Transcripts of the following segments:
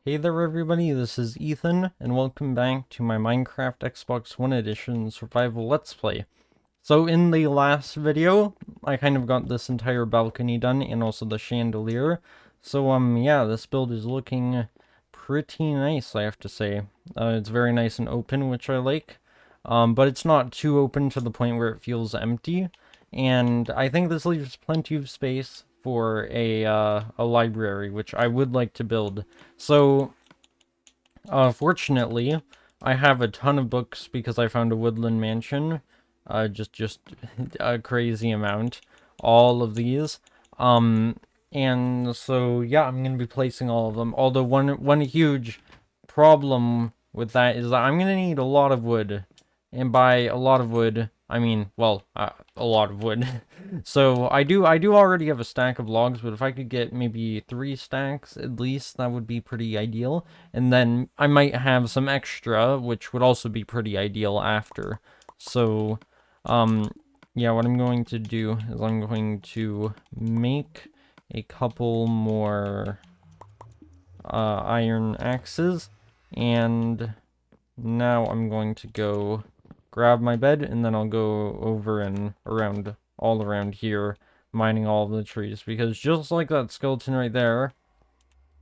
Hey there everybody, this is Ethan, and welcome back to my Minecraft Xbox One Edition Survival Let's Play. So in the last video, I kind of got this entire balcony done, and also the chandelier. So yeah, this build is looking pretty nice, I have to say. It's very nice and open, which I like. But it's not too open to the point where it feels empty. And I think this leaves plenty of space for a library, which I would like to build. So, fortunately, I have a ton of books because I found a woodland mansion. Just a crazy amount. All of these. And so, yeah, I'm gonna be placing all of them. Although one huge problem with that is that I'm gonna need a lot of wood. And by a lot of wood, I mean, well, a lot of wood. So I do already have a stack of logs, but if I could get maybe 3 stacks at least, that would be pretty ideal. And then I might have some extra, which would also be pretty ideal after. So, yeah, what I'm going to do is I'm going to make a couple more iron axes, and now I'm going to go grab my bed, and then I'll go over and around, all around here, mining all of the trees, because just like that skeleton right there,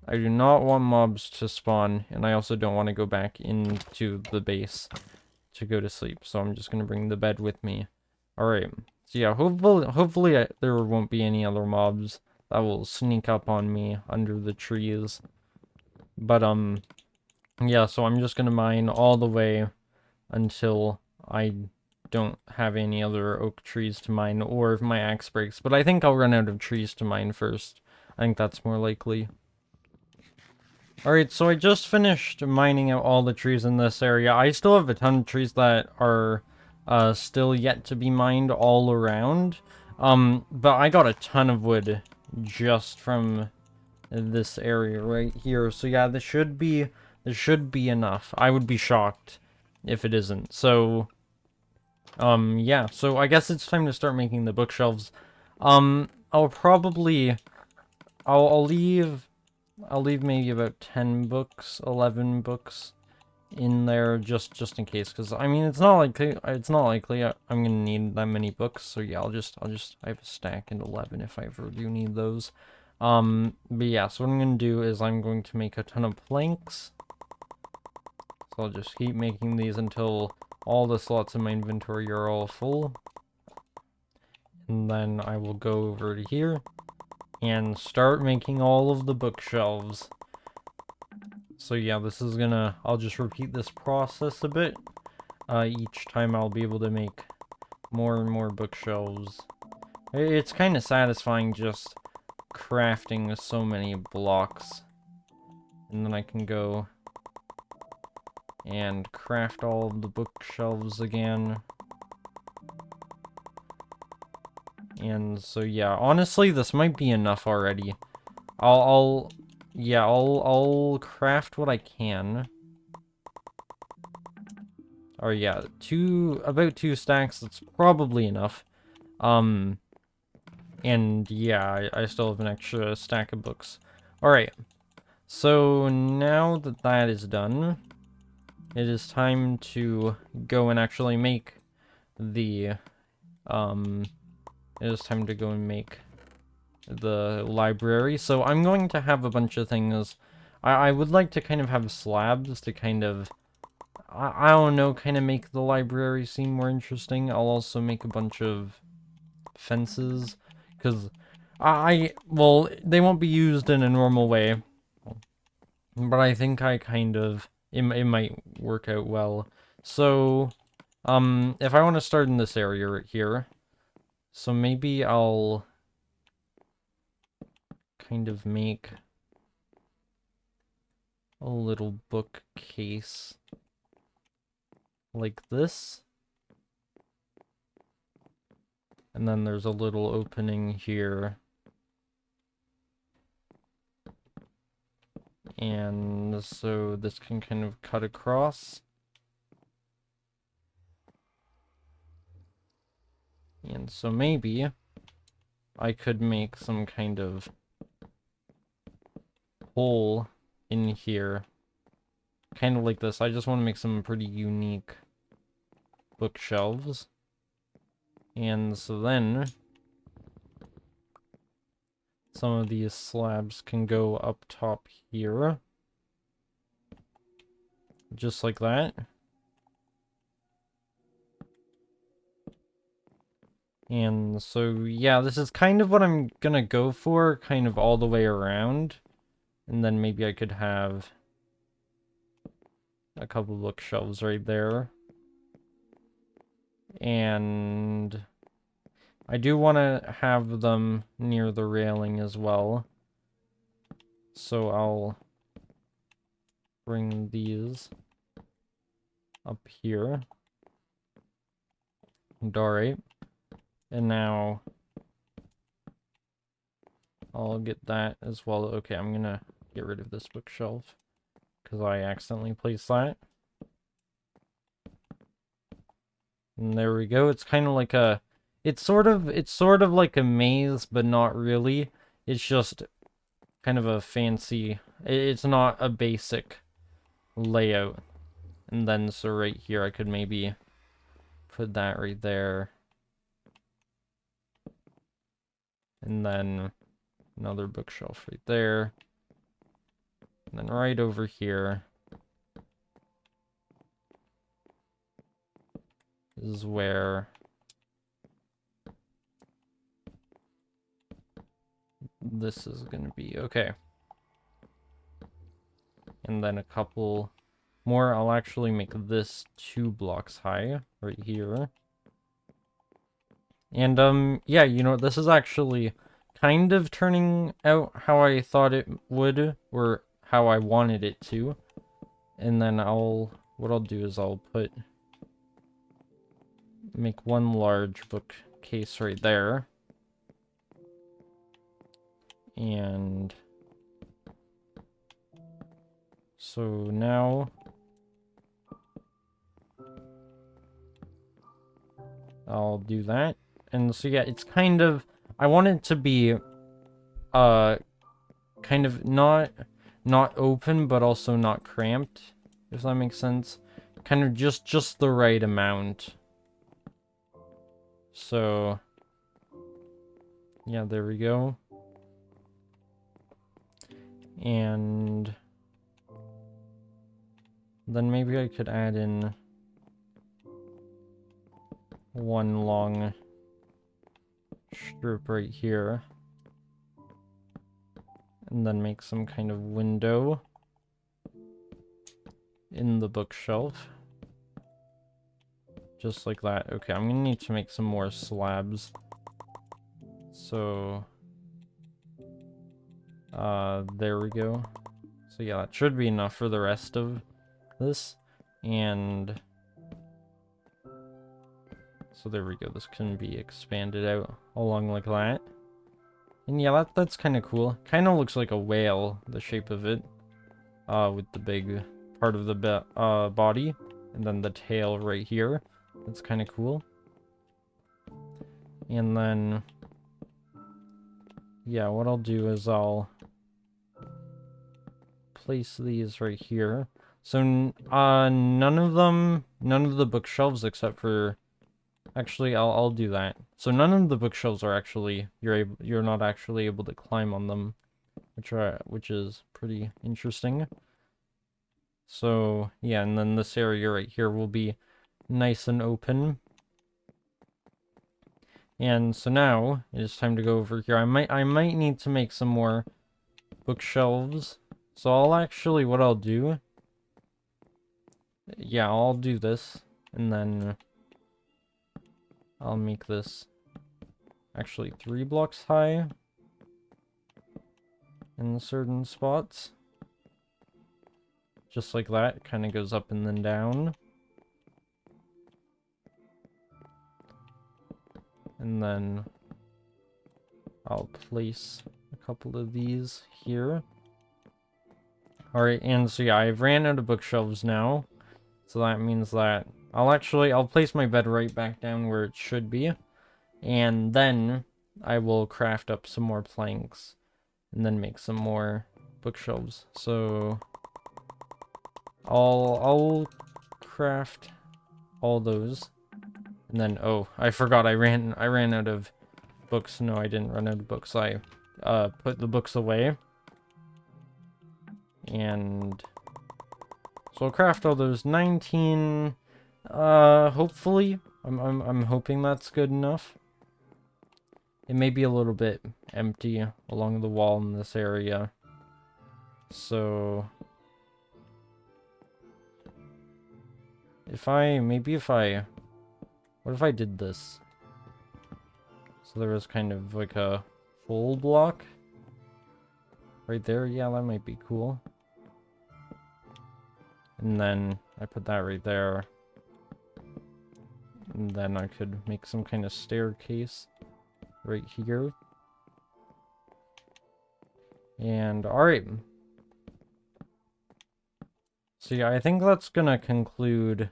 I do not want mobs to spawn, and I also don't want to go back into the base to go to sleep, so I'm just going to bring the bed with me. Alright, so yeah, hopefully there won't be any other mobs that will sneak up on me under the trees. But, yeah, so I'm just going to mine all the way until I don't have any other oak trees to mine, or if my axe breaks. But I think I'll run out of trees to mine first. I think that's more likely. Alright, so I just finished mining out all the trees in this area. I still have a ton of trees that are still yet to be mined all around. But I got a ton of wood just from this area right here. So yeah, there should be enough. I would be shocked if it isn't. So yeah, so I guess it's time to start making the bookshelves. I'll probably I'll leave maybe about 10 books, 11 books in there just in case, because I mean it's not likely I'm gonna need that many books. So yeah, I have a stack and 11 if I ever do need those. But yeah, so what I'm gonna do is I'm going to make a ton of planks. So I'll just keep making these until all the slots in my inventory are all full. And then I will go over to here and start making all of the bookshelves. So yeah, this is gonna, I'll just repeat this process a bit. Each time I'll be able to make more and more bookshelves. It's kind of satisfying just crafting so many blocks. And then I can go and craft all of the bookshelves again. And so yeah, honestly, this might be enough already. I'll craft what I can. Or yeah, about 2 stacks, that's probably enough. And yeah, I still have an extra stack of books. Alright, so now that that is done, it is time to go and actually make the, it is time to go and make the library. So I'm going to have a bunch of things. I would like to kind of have slabs to kind of, I don't know, kind of make the library seem more interesting. I'll also make a bunch of fences, because well, they won't be used in a normal way, but I think I kind of, it might work out well. So, if I want to start in this area right here, so maybe I'll kind of make a little bookcase like this. And then there's a little opening here. And so this can kind of cut across. And so maybe I could make some kind of hole in here. Kind of like this. I just want to make some pretty unique bookshelves. And so then some of these slabs can go up top here. Just like that. And so, yeah, this is kind of what I'm gonna go for, kind of all the way around. And then maybe I could have a couple bookshelves right there. And I do want to have them near the railing as well. So I'll bring these up here. And alright. And now I'll get that as well. Okay, I'm gonna get rid of this bookshelf because I accidentally placed that. And there we go. It's kind of like a, it's sort of like a maze, but not really. It's just kind of a fancy, it's not a basic layout. And then so right here I could maybe put that right there. And then another bookshelf right there. And then right over here is where this is going to be. Okay. And then a couple more. I'll actually make this 2 blocks high right here. And yeah, you know, this is actually kind of turning out how I thought it would, or how I wanted it to. And then what I'll do is I'll make one large bookcase right there. And so now I'll do that. And so yeah, it's kind of, I want it to be kind of not open but also not cramped, if that makes sense. Kind of just the right amount. So yeah, there we go. And then maybe I could add in one long strip right here. And then make some kind of window in the bookshelf. Just like that. Okay, I'm gonna need to make some more slabs. So there we go. So yeah, that should be enough for the rest of this. And so there we go. This can be expanded out along like that. And yeah, that's kind of cool. Kind of looks like a whale, the shape of it. With the big part of the body. And then the tail right here. That's kind of cool. And then, yeah, what I'll do is I'll place these right here. So, none of the bookshelves except for, actually, I'll do that. So none of the bookshelves are actually, you're not actually able to climb on them, which is pretty interesting. So, yeah, and then this area right here will be nice and open. And so now it is time to go over here. I might need to make some more bookshelves. So what I'll do, yeah, I'll do this, and then I'll make this actually 3 blocks high in certain spots. Just like that, it kind of goes up and then down. And then I'll place a couple of these here. Alright, and so yeah, I've ran out of bookshelves now. So that means that I'll place my bed right back down where it should be. And then I will craft up some more planks. And then make some more bookshelves. So I'll craft all those. And then, oh, I forgot I ran out of books. No, I didn't run out of books. I put the books away. And so I'll craft all those 19. Hopefully. I'm hoping that's good enough. It may be a little bit empty along the wall in this area. So what if I did this? So there was kind of like a full block right there. Yeah, that might be cool. And then I put that right there. And then I could make some kind of staircase right here. And alright. So yeah, I think that's gonna conclude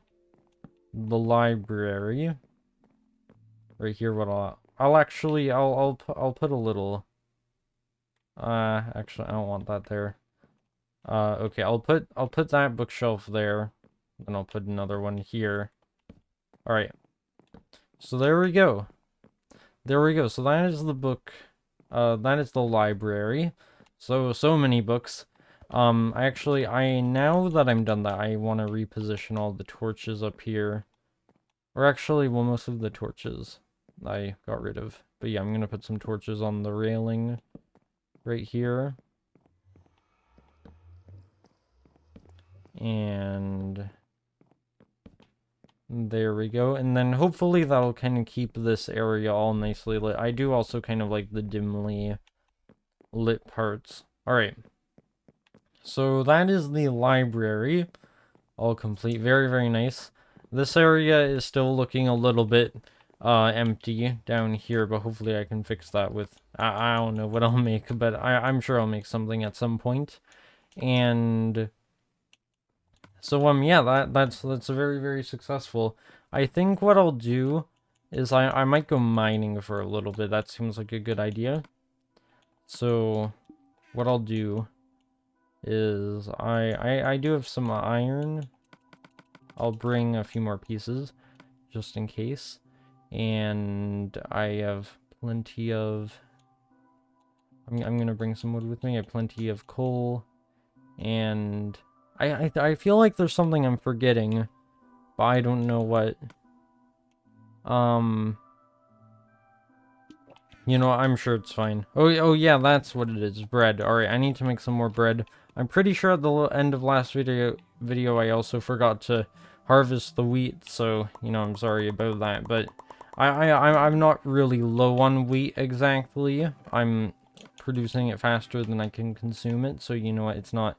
the library. Right here, what I'll put a little. Actually, I don't want that there. Okay, I'll put that bookshelf there. Then I'll put another one here. Alright. So there we go. There we go. So that is the book. That is the library. So many books. Now that I'm done that, I want to reposition all the torches up here. Or actually, well, most of the torches I got rid of. But yeah, I'm going to put some torches on the railing right here. And there we go. And then hopefully that'll kind of keep this area all nicely lit. I do also kind of like the dimly lit parts. Alright. So that is the library. All complete. Very, very nice. This area is still looking a little bit empty down here, but hopefully I can fix that with... I don't know what I'll make, but I'm sure I'll make something at some point. And... so, yeah, that's very, very successful. I think what I'll do is I might go mining for a little bit. That seems like a good idea. So, what I'll do is I do have some iron. I'll bring a few more pieces just in case. And I have plenty of... I'm gonna bring some wood with me. I have plenty of coal. And... I feel like there's something I'm forgetting, but I don't know what. You know, I'm sure it's fine. Oh yeah, that's what it is. Bread. Alright, I need to make some more bread. I'm pretty sure at the end of last video I also forgot to harvest the wheat, so, you know, I'm sorry about that, but I'm not really low on wheat exactly. I'm producing it faster than I can consume it, so you know what, it's not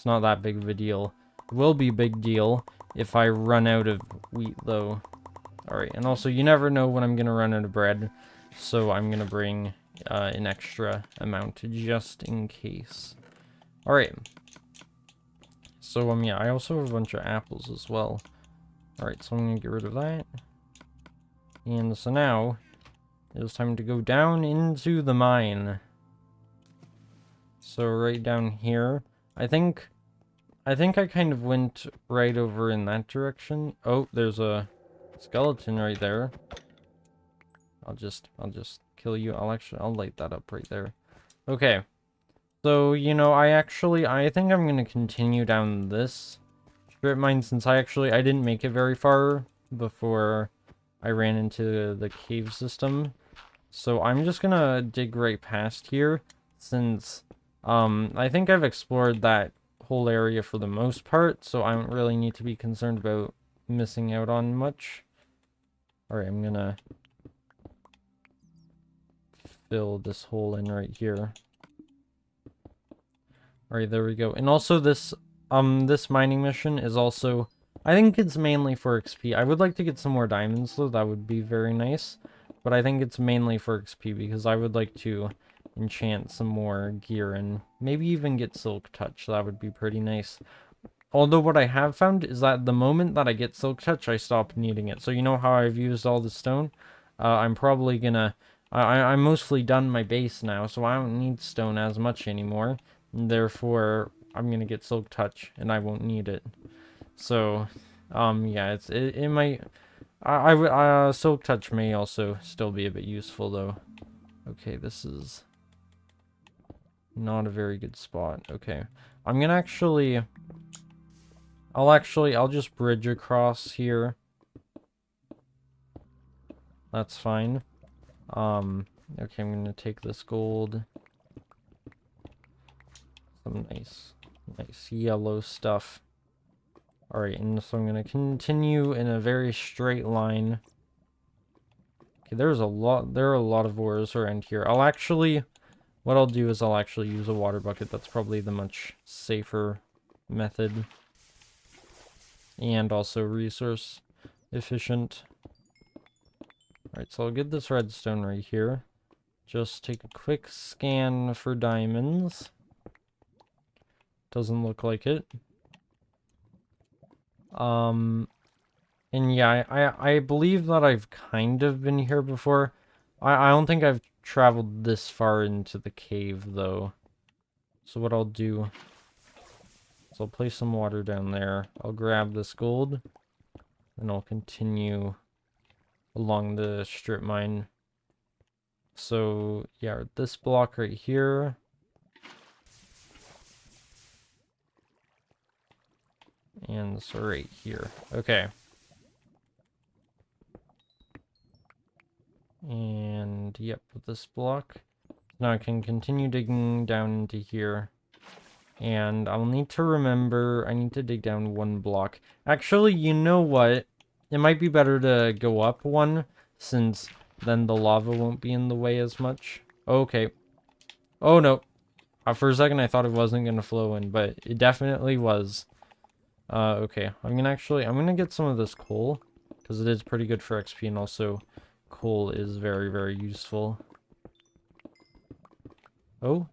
that big of a deal. It will be a big deal if I run out of wheat, though. Alright, and also, you never know when I'm gonna run out of bread, so I'm gonna bring an extra amount just in case. Alright. So, yeah, I also have a bunch of apples as well. Alright, so I'm gonna get rid of that. And so now, it's time to go down into the mine. So, right down here. I think I kind of went right over in that direction. Oh, there's a skeleton right there. I'll just kill you. I'll light that up right there. Okay. So, you know, I think I'm gonna continue down this strip mine since I didn't make it very far before I ran into the cave system. So I'm just gonna dig right past here since I think I've explored that whole area for the most part, so I don't really need to be concerned about missing out on much. Alright, I'm gonna fill this hole in right here. Alright, there we go. And also this mining mission is also, I think it's mainly for XP. I would like to get some more diamonds though, that would be very nice. But I think it's mainly for XP because I would like to enchant some more gear and maybe even get Silk Touch. That would be pretty nice. Although what I have found is that the moment that I get Silk Touch, I stop needing it. So you know how I've used all the stone? I'm probably gonna... I'm mostly done my base now, so I don't need stone as much anymore. and therefore I'm gonna get Silk Touch, and I won't need it. So, yeah, it might. Silk Touch may also still be a bit useful though. Okay, this is not a very good spot. Okay, I'm gonna actually. I'll just bridge across here. That's fine. Okay, I'm gonna take this gold. Some nice yellow stuff. Alright, and so I'm gonna continue in a very straight line. Okay, there are a lot of ores around here. What I'll do is I'll actually use a water bucket. That's probably the much safer method. And also resource efficient. Alright, so I'll get this redstone right here. Just take a quick scan for diamonds. Doesn't look like it. And yeah, I believe that I've kind of been here before. I don't think I've traveled this far into the cave, though. So what I'll do is I'll place some water down there. I'll grab this gold, and I'll continue along the strip mine. So, yeah, this block right here. And so right here. Okay. And, yep, with this block. Now I can continue digging down into here. And I'll need to remember, I need to dig down one block. Actually, you know what? It might be better to go up one, since then the lava won't be in the way as much. Okay. Oh, no. For a second, I thought it wasn't going to flow in, but it definitely was. Okay. I'm gonna get some of this coal, because it is pretty good for XP, and also coal is very, very useful. Oh.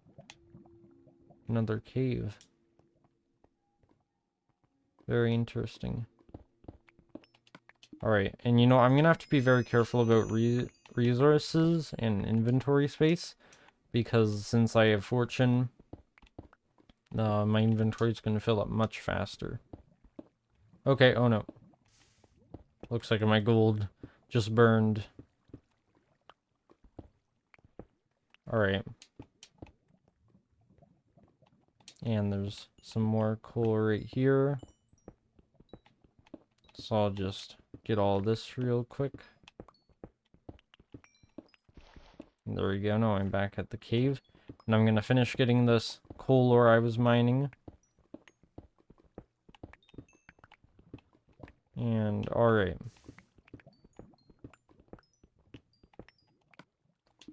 Another cave. Very interesting. Alright, and you know, I'm gonna have to be very careful about resources and inventory space, because since I have fortune, my inventory is gonna fill up much faster. Okay, oh no. Looks like my gold just burned. Alright. And there's some more coal right here. So I'll just get all this real quick. And there we go, now I'm back at the cave. And I'm gonna finish getting this coal ore I was mining. And, alright.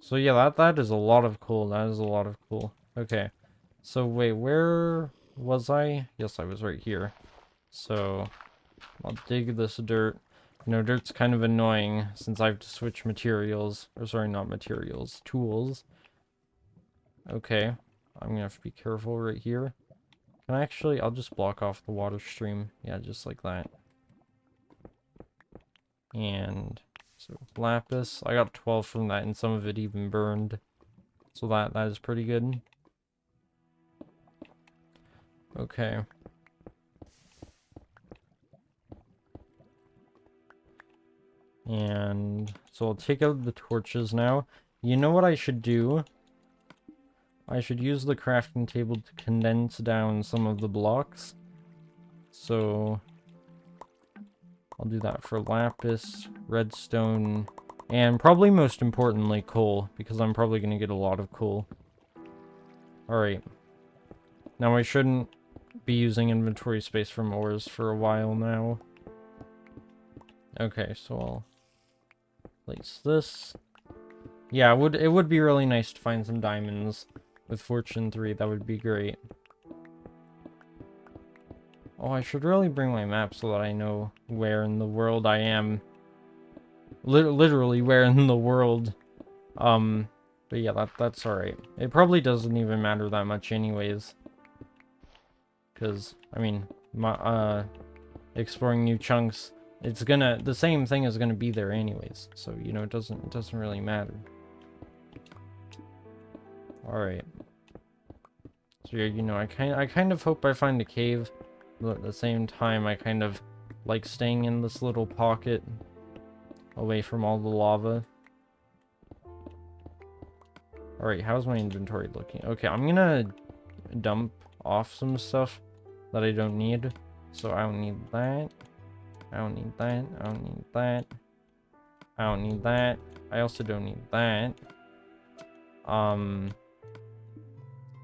So yeah, that is a lot of coal. That is a lot of coal. Okay. So wait, where was I? Yes, I was right here. So I'll dig this dirt. You know, dirt's kind of annoying since I have to switch materials. Or sorry, not materials, tools. Okay. I'm gonna have to be careful right here. Can I actually, I'll just block off the water stream. Yeah, just like that. And so lapis. I got 12 from that, and some of it even burned. So that is pretty good. Okay. And so I'll take out the torches now. You know what I should do? I should use the crafting table to condense down some of the blocks. So I'll do that for lapis, redstone, and probably most importantly coal, because I'm probably going to get a lot of coal. Alright. Now I shouldn't be using inventory space from ores for a while now. Okay, so I'll place this. Yeah, it would be really nice to find some diamonds with Fortune 3. That would be great. Oh, I should really bring my map so that I know where in the world I am. Literally where in the world. But yeah, that's alright. It probably doesn't even matter that much anyways. Because, I mean, exploring new chunks, the same thing is gonna be there anyways. So, you know, it doesn't really matter. Alright. So atmosphere, you know, I kind of hope I find a cave, but at the same time, I kind of like staying in this little pocket away from all the lava. Alright, how's my inventory looking? Okay, I'm gonna dump off some stuff that I don't need. So I don't need that. I don't need that. I don't need that. I don't need that. I also don't need that.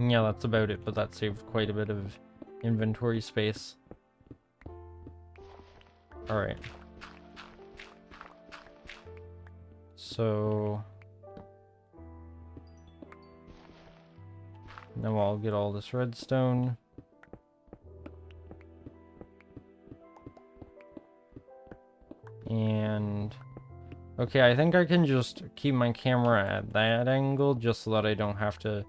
Yeah, that's about it, but that saved quite a bit of inventory space. Alright. So now I'll get all this redstone. And okay, I think I can just keep my camera at that angle just so that I don't have to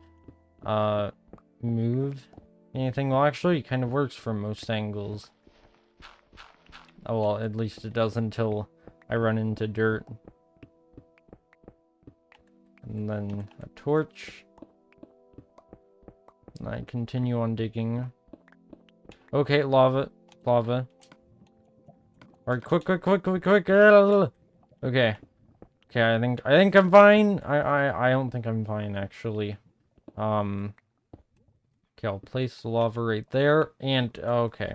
move anything. Well, actually, it kind of works for most angles. Oh, well, at least it does until I run into dirt. And then a torch. And I continue on digging. Okay, lava. Lava. Alright, quick. Okay. Okay, I think I'm fine. I don't think I'm fine, actually. Okay, I'll place the lava right there, and okay.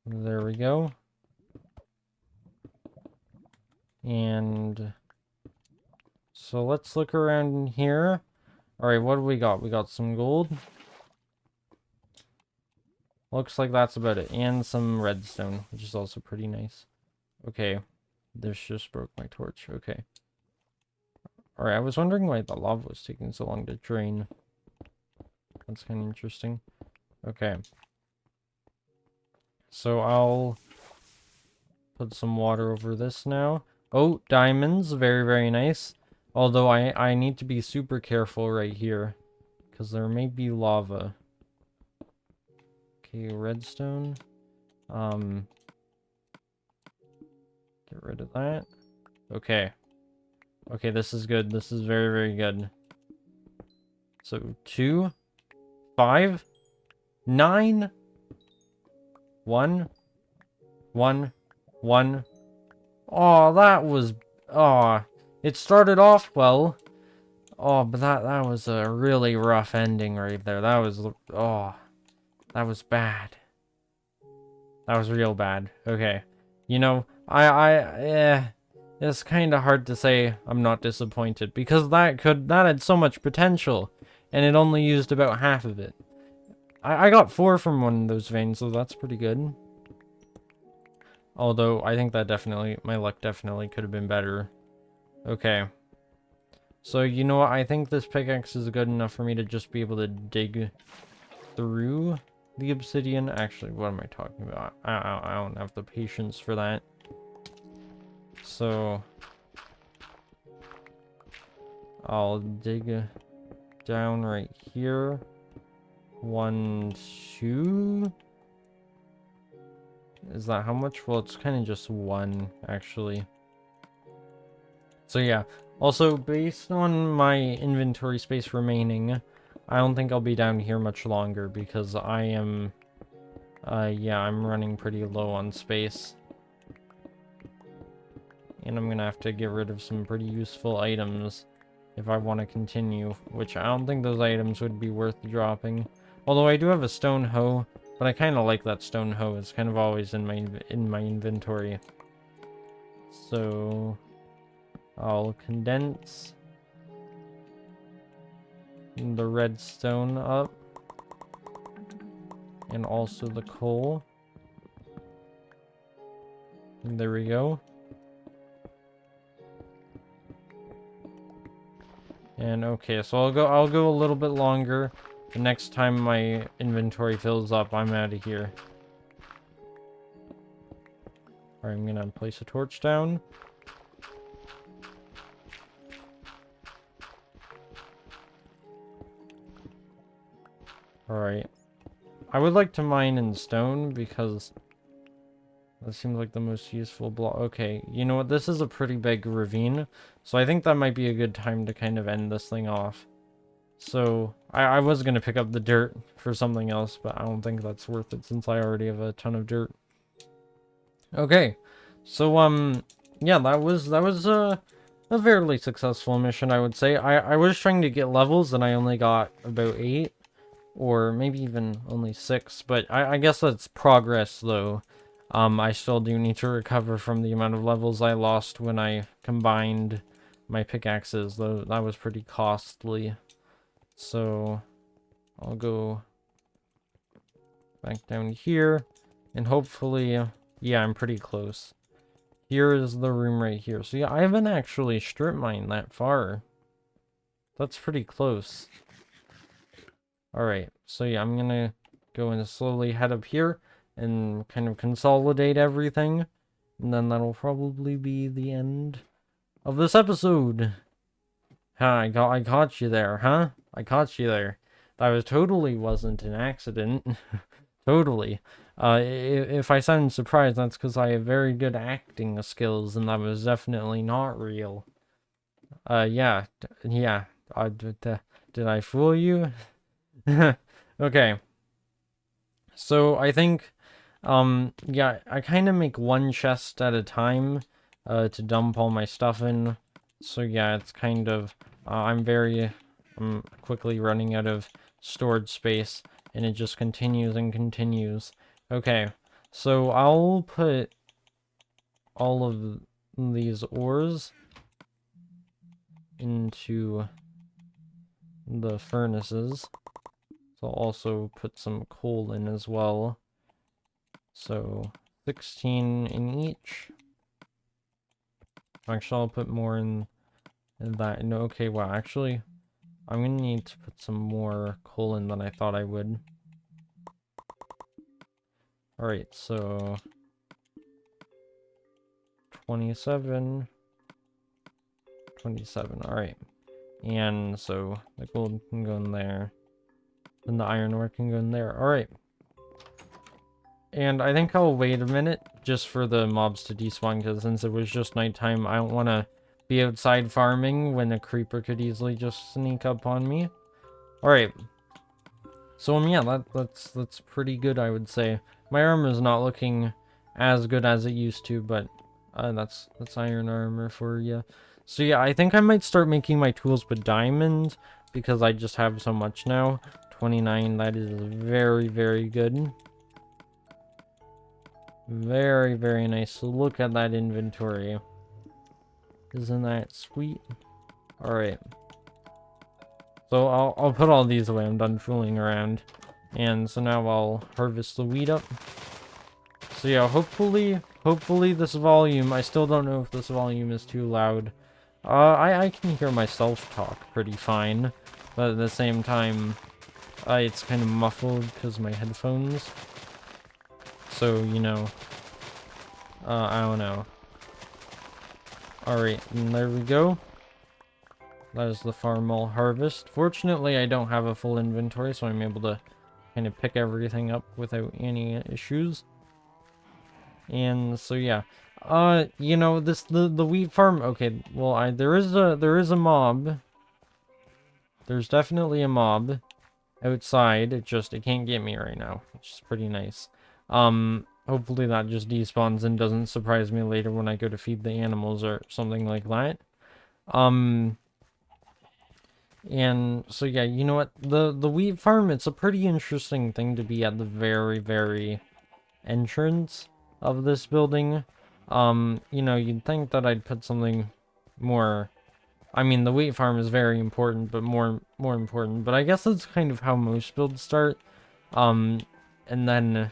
There we go. And so let's look around in here. Alright, what do we got? We got some gold. Looks like that's about it. And some redstone, which is also pretty nice. Okay. This just broke my torch. Okay. Alright, I was wondering why the lava was taking so long to drain. That's kind of interesting. Okay. So I'll put some water over this now. Oh, diamonds. Very, very nice. Although I need to be super careful right here, because there may be lava. Okay, redstone. Get rid of that. Okay. Okay, this is good. This is very, very good. So, 2, 5, 9, 1, 1, 1. Oh, that was... Oh, it started off well. Oh, but that was a really rough ending right there. That was... Oh, that was bad. That was real bad. Okay. You know, it's kind of hard to say I'm not disappointed, because that had so much potential, and it only used about half of it. I got 4 from one of those veins, so that's pretty good. Although, I think that my luck definitely could have been better. Okay. So, you know what, I think this pickaxe is good enough for me to just be able to dig through the obsidian. Actually, what am I talking about? I don't have the patience for that. So I'll dig down right here. 1, 2. Is that how much? Well, it's kind of just 1, actually. So yeah. Also, based on my inventory space remaining, I don't think I'll be down here much longer, because I am... yeah, I'm running pretty low on space. And I'm gonna have to get rid of some pretty useful items if I want to continue, which I don't think those items would be worth dropping. Although I do have a stone hoe, but I kind of like that stone hoe. It's kind of always in my inventory. So I'll condense the redstone up, and also the coal. And there we go. And okay, so I'll go a little bit longer. The next time my inventory fills up, I'm out of here. Alright, I'm gonna place a torch down. Alright. I would like to mine in stone, because that seems like the most useful block. Okay, you know what? This is a pretty big ravine, so I think that might be a good time to kind of end this thing off. So I was gonna pick up the dirt for something else, but I don't think that's worth it since I already have a ton of dirt. Okay, so yeah, that was a fairly successful mission, I would say. I was trying to get levels and I only got about 8, or maybe even only 6, but I guess that's progress though. I still do need to recover from the amount of levels I lost when I combined my pickaxes, though that was pretty costly. So I'll go back down here, and hopefully, yeah, I'm pretty close. Here is the room right here. So yeah, I haven't actually strip mined that far. That's pretty close. Alright, so yeah, I'm gonna go and slowly head up here and kind of consolidate everything. And then that'll probably be the end of this episode. I caught you there, huh? I caught you there. That was totally wasn't an accident. Totally. If I sound surprised, that's because I have very good acting skills, and that was definitely not real. Yeah, yeah. Did I fool you? Okay. So I think, yeah, I kind of make one chest at a time, to dump all my stuff in. So yeah, it's kind of, I'm quickly running out of storage space, and it just continues and continues. Okay, so I'll put all of these ores into the furnaces. So I'll also put some coal in as well. So 16 in each. Actually, I'll put more in that. No, okay, wow, actually, I'm gonna need to put some more coal in than I thought I would. Alright, so 27. 27, alright. And so the gold can go in there. Then the iron ore can go in there. Alright. And I think I'll wait a minute just for the mobs to despawn, because since it was just nighttime, I don't want to be outside farming when a creeper could easily just sneak up on me. Alright. So yeah, that's pretty good, I would say. My armor is not looking as good as it used to, but that's iron armor for you. So yeah, I think I might start making my tools with diamond, because I just have so much now. 29, that is very, very good. Very, very nice. Look at that inventory. Isn't that sweet? Alright. So I'll put all these away. I'm done fooling around. And so now I'll harvest the wheat up. So yeah, hopefully this volume, I still don't know if this volume is too loud. I can hear myself talk pretty fine. But at the same time, it's kind of muffled because of my headphones. So, you know, I don't know. Alright, and there we go. That is the farm all harvest. Fortunately, I don't have a full inventory, so I'm able to kind of pick everything up without any issues. And so yeah. You know, the wheat farm, okay, well there is a mob. There's definitely a mob outside. It can't get me right now, which is pretty nice. Hopefully that just despawns and doesn't surprise me later when I go to feed the animals or something like that. And so yeah, you know what? The wheat farm, it's a pretty interesting thing to be at the very, very entrance of this building. You know, you'd think that I'd put something more. I mean, the wheat farm is very important, but more important. But I guess that's kind of how most builds start. And then,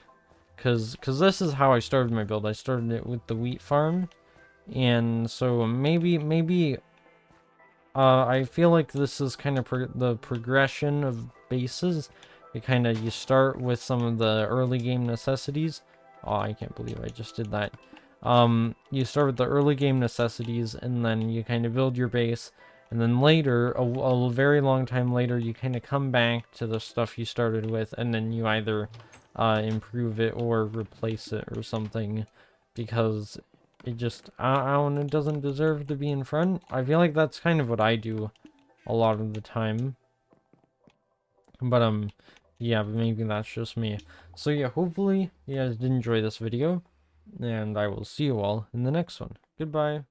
cause this is how I started my build. I started it with the wheat farm, and so maybe. I feel like this is kind of the progression of bases. You start with some of the early game necessities. Oh, I can't believe I just did that. You start with the early game necessities, and then you kind of build your base, and then later, a very long time later, you kind of come back to the stuff you started with, and then you either improve it or replace it or something, because it just, I don't know, it doesn't deserve to be in front. I feel like that's kind of what I do a lot of the time. But yeah, but maybe that's just me. So yeah, hopefully you guys did enjoy this video, and I will see you all in the next one. Goodbye.